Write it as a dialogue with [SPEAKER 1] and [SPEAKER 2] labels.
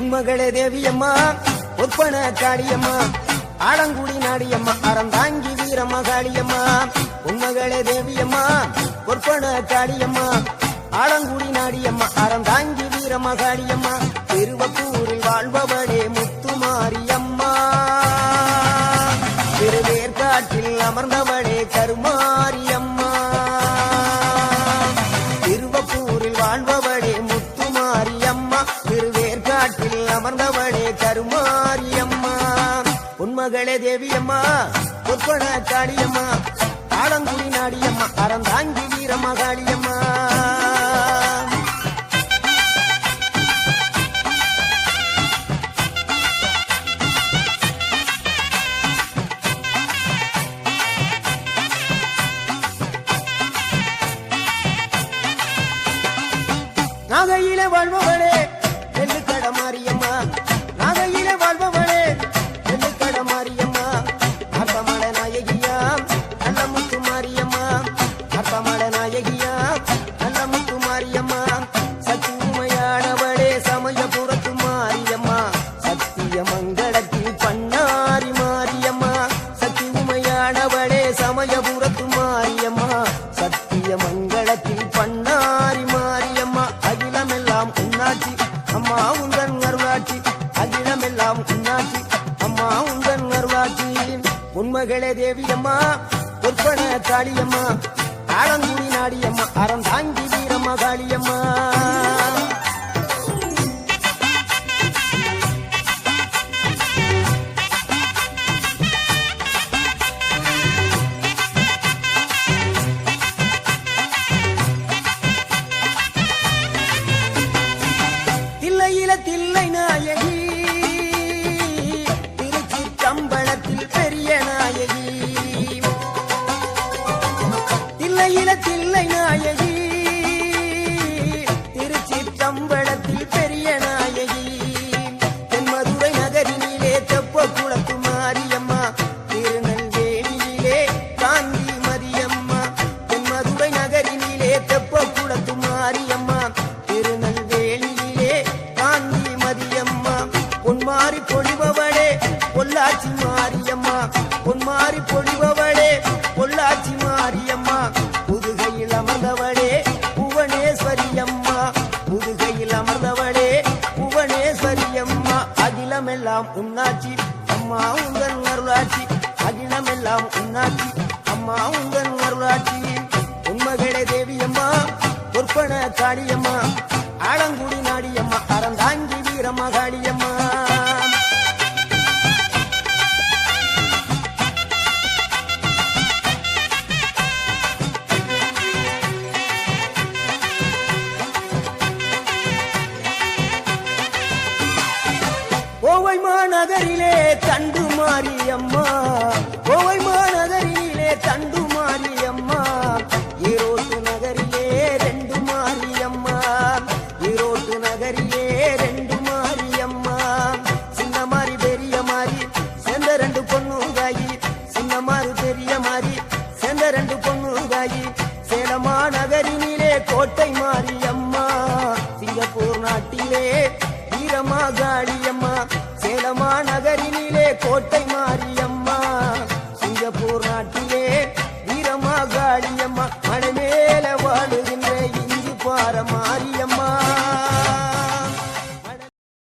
[SPEAKER 1] உன்மகளே தேவியம்மா ஒப்பன காளியம்மா ஆலங்குடி நாடியம்மா அறந்தாங்கி வீரம்மா காளியம்மா உன்மகளே தேவியம்மா ஒப்பன காளியம்மா ஆலங்குடி நாடியம்மா அறந்தாங்கி வீரம்மா காளியம்மா திருவப்பூரில் வாழ்பவளே முத்துமாரியம்மா திருவேற்காட்டில் அமர்ந்தவளே கருமாரியம்மா திருவப்பூரில் வாழ்பவளே முத்துமாரியம்மா திருவேற்காட்டில் அமர்ந்தவளே கருமாரியம்மா உன்மகளே தேவியம்மா ஒப்பன காளியம்மா ஆலங்குடி நாடியம்மா அறந்தாங்கி வீரம்மா காளியம்மா நாகையிலே வாழ்பவளே நெல்லுக்கட மாரியம்மா நாகையிலே வாழ்பவளே நெல்லுக்கட மாரியம்மா அர்த்தமட நாயகியா நல்ல முத்து மாரியம்மா அர்த்தமட நாயகியா நல்ல முத்து மாரியம்மா சக்தி உமையானவளே சமயபுரத்து மாரியம்மா சத்திய மங்களத்தில் பண்ணாரி மாரியம்மா சக்தி உமையானவளே சமயபுரத்து மாரியம்மா சத்திய மங்களத்தில் பண்ணாரி மாரியம்மா அகிலமெல்லாம் உன்னாட்சி அம்மா உந்தன் அருளாட்சி அகிலமெல்லாம் உன்னாட்சி அம்மா உந்தன் அருளாட்சி உன்மகளே தேவியம்மா ஒப்பன காளியம்மா ஆலங்குடி நாடியம்மா அறந்தாங்கி வீரம்மா காளியம்மா தில்லை நாயகி திருச்சிற்றம்பலத்தில் பெரிய நாயகி தில்லை நாயகி திருச்சிற்றம்பலத்தில் பெரிய நாயகி தென்மதுரை நகரினிலே தெப்ப குளத்து மாரியம்மா திருநெல்வேலியிலே காந்தி மதியம்மா தென்மதுரை நகரினிலே தெப்ப குளத்து மாரியம்மா திருநெல்வேலியிலே காந்தி மதியம்மா பொன்மாரி பொழிபவளே பொள்ளாச்சி மாரியம்மா பொன்மாரி பொழிபவளே பொள்ளாச்சி மாரியம்மா புதுகையில் அமர்ந்தவளே புவனேஸ்வரியம்மா புதுகையில் அமர்ந்தவளே புவனேஸ்வரியம்மா அகிலமெல்லாம் உன்னாட்சி அம்மா உங்கள் அருளாட்சி அகிலமெல்லாம் உன்னாட்சி அம்மா உங்கள் அருளாட்சி உன்மகளே தேவியம்மா ஒப்பன காளியம்மா ஆலங்குடி நாடியம்மா அறந்தாங்கி வீரம்மா காளியம்மா கோவை மாநகரிலே தண்டு மாரியம்மா கோவை மாநகரிலே தண்டு மாரியம்மா ஈரோட்டு நகரிலே ரெண்டு மாரியம்மா ஈரோட்டு நகரிலே ரெண்டு மாரியம்மா சின்ன மாறி பெரிய மாறி சேர்ந்த ரெண்டு பொண்ணுகாயி சின்ன மாறி பெரிய மாறி சேர்ந்த ரெண்டு பொண்ணுகாயி சேலமா நகரினிலே கோட்டை மாரியம்மா சிங்கப்பூர் நாட்டிலே வீரமா காளியம்மா சேலமா நகரினிலே கோட்டை மாரியம்மா சிங்கப்பூர் நாட்டிலே வீரமா காளியம்மா மலை மேல வாழுகின்ற இஞ்சி பார மாரியா